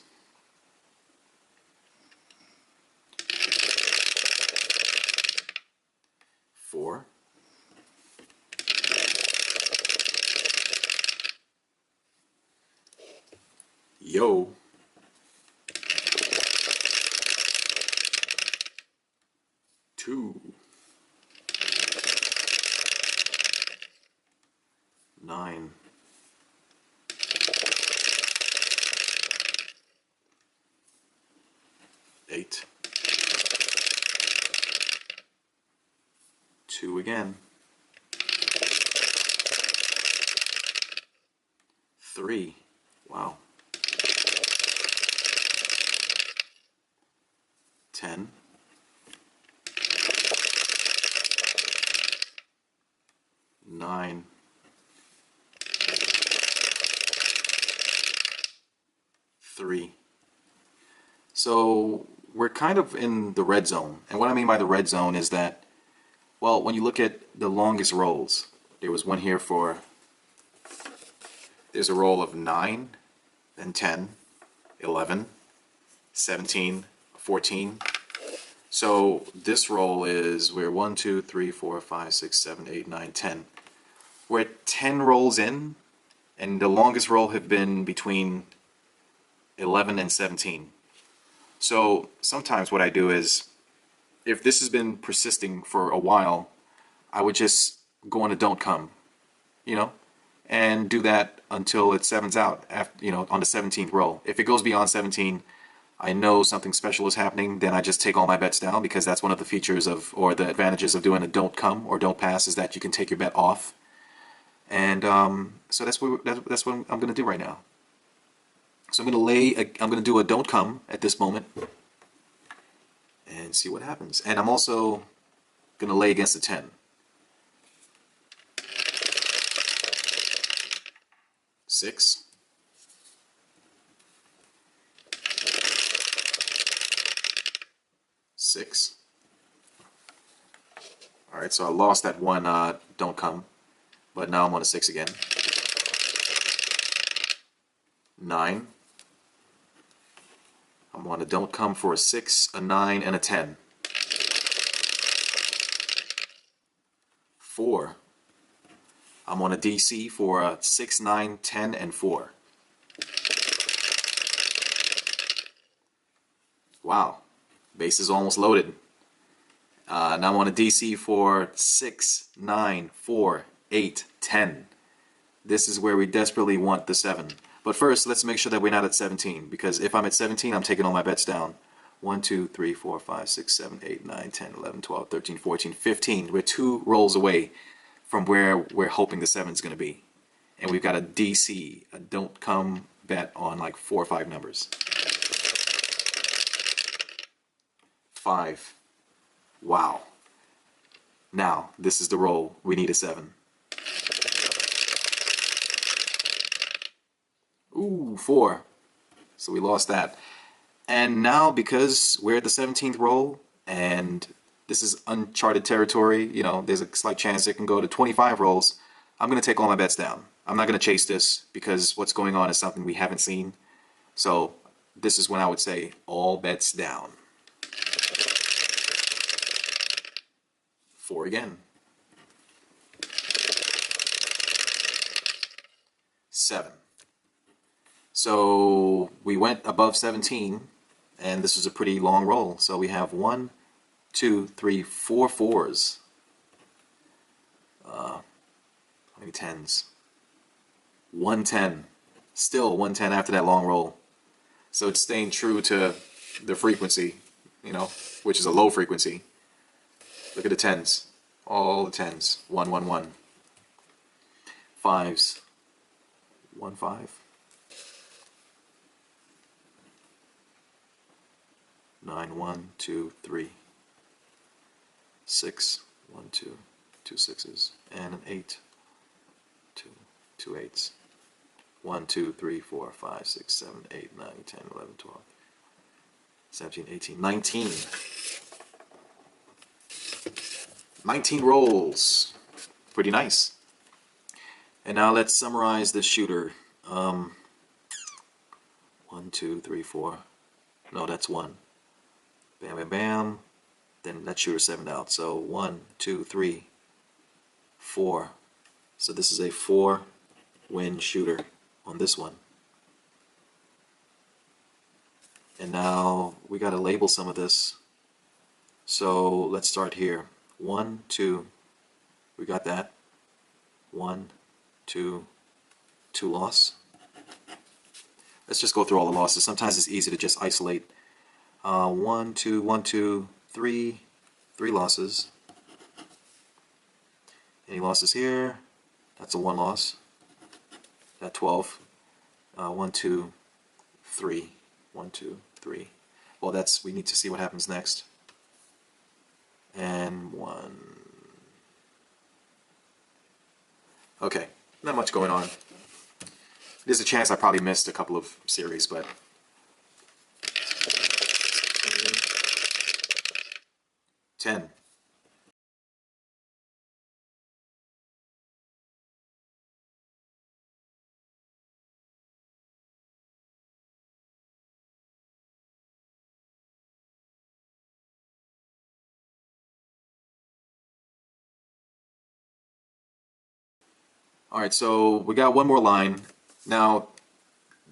Four. Yo. 2. 9. 8. 2 again. 3. Wow. 10. 9. 3. So we're kind of in the red zone. And what I mean by the red zone is that, well, when you look at the longest rolls, there was one here for, there's a roll of 9, then 10, 11, 17, 14. So this roll is, we're 1, 2, 3, 4, 5, 6, 7, 8, 9, 10. We're 10 rolls in, and the longest roll had been between 11 and 17. So sometimes what I do is, if this has been persisting for a while, I would just go on a don't come, you know, and do that until it sevens out, after, you know, on the 17th roll. If it goes beyond 17, I know something special is happening, then I just take all my bets down, because that's one of the features of, or the advantages of doing a don't come or don't pass, is that you can take your bet off. And so that's what I'm going to do right now. So I'm going to do a don't come at this moment and see what happens. And I'm also going to lay against the 10. 6. 6. All right, so I lost that one don't come, but now I'm on a 6 again. 9. I'm on a don't come for a 6, a 9, and a 10. 4. I'm on a DC for a 6, 9, 10, and 4. Wow, base is almost loaded. Now I'm on a DC for 6, 9, 4, 8, 10. This is where we desperately want the 7. But first, let's make sure that we're not at 17, because if I'm at 17, I'm taking all my bets down. 1, 2, 3, 4, 5, 6, 7, 8, 9, 10, 11, 12, 13, 14, 15. We're 2 rolls away from where we're hoping the 7 is going to be. And we've got a DC, a don't come bet on like 4 or 5 numbers. 5. Wow. Now, this is the roll. We need a 7. Ooh, 4. So we lost that. And now, because we're at the 17th roll, and this is uncharted territory, you know, there's a slight chance it can go to 25 rolls, I'm going to take all my bets down. I'm not going to chase this, because what's going on is something we haven't seen. So this is when I would say all bets down. 4 again. 7. So we went above 17, and this was a pretty long roll. So we have 1, 2, 3, 4 fours. How many tens? 110. Still 110 after that long roll. So it's staying true to the frequency, which is a low frequency. Look at the tens. All the tens. 1, 1, 1. Fives. 1, 5. 9, 1, 2, 3. 6, 1, 2. 2 sixes. And an 8. 2 eights. 1, 2, 3, 4, 5, 6, 7, 8, 9, 10, 11, 12, 17, 18, 19. 19 rolls. Pretty nice. And now let's summarize this shooter. 1, 2, 3, 4. No, that's 1. Bam, bam, bam. Then that shooter 7 out. So 1, 2, 3, 4. So this is a 4-win shooter on this one. And now we got to label some of this. So let's start here. 1, 2. We got that. 1, 2. 2 loss. Let's just go through all the losses. Sometimes it's easy to just isolate. 1, 2, 1, 2, 3. 3 losses. Any losses here? That's a 1 loss. That 12. 1, 2, 3. 1, 2, 3. Well, we need to see what happens next. And 1. Okay, not much going on. There's a chance I probably missed a couple of series, but 10. Alright, so we got one more line. Now,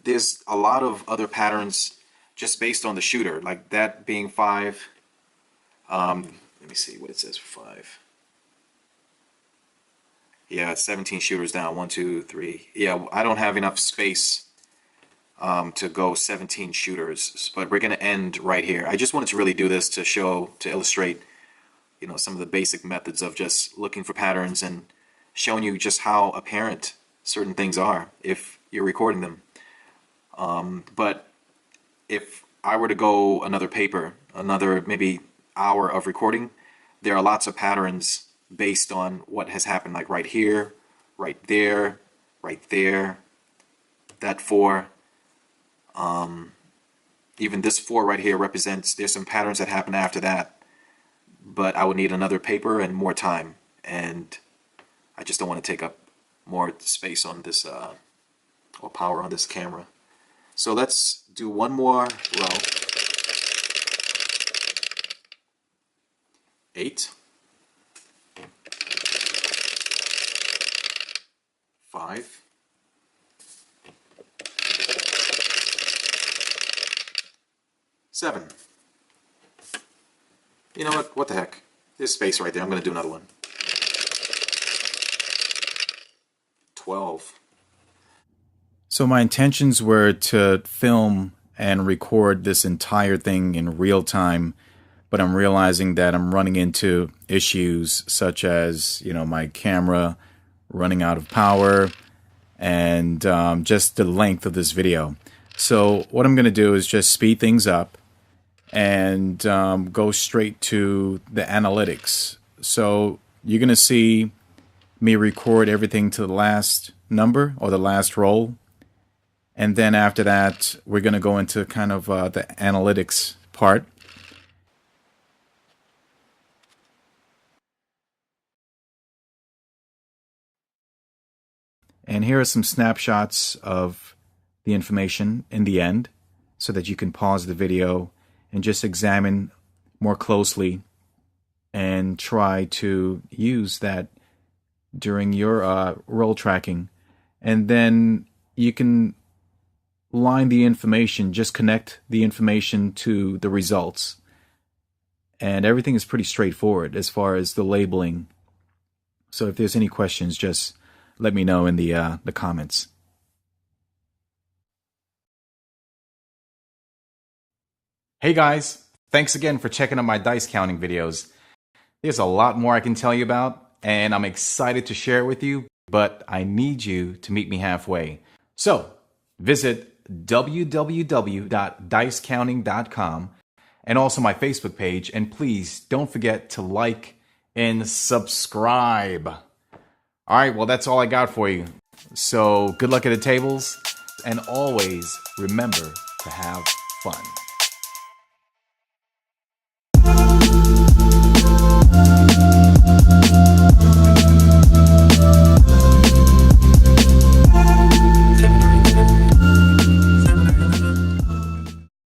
there's a lot of other patterns just based on the shooter, like that being 5. Let me see what it says for 5. Yeah, it's 17 shooters down. 1, 2, 3. Yeah, I don't have enough space to go 17 shooters, but we're going to end right here. I just wanted to really do this to illustrate, some of the basic methods of just looking for patterns and showing you just how apparent certain things are if you're recording them. But if I were to go another maybe hour of recording, there are lots of patterns based on what has happened, like right here, right there, that 4. Even this 4 right here there's some patterns that happen after that, but I would need another paper and more time, and I just don't want to take up more space on this or power on this camera. So let's do one more row. 8. 5. 7. You know what? What the heck? There's space right there. I'm going to do another one. 12. So my intentions were to film and record this entire thing in real time, but I'm realizing that I'm running into issues such as, my camera running out of power and just the length of this video. So what I'm going to do is just speed things up and go straight to the analytics. So you're going to see me record everything to the last number or the last roll. And then after that, we're going to go into kind of the analytics part. And here are some snapshots of the information in the end so that you can pause the video and just examine more closely and try to use that during your roll tracking. And then you can line the information, just connect the information to the results. And everything is pretty straightforward as far as the labeling. So if there's any questions, just let me know in the comments. Hey guys, thanks again for checking out my dice counting videos. There's a lot more I can tell you about, and I'm excited to share it with you, but I need you to meet me halfway. So visit www.dicecounting.com and also my Facebook page, and please don't forget to like and subscribe. All right, well, that's all I got for you. So good luck at the tables, and always remember to have fun.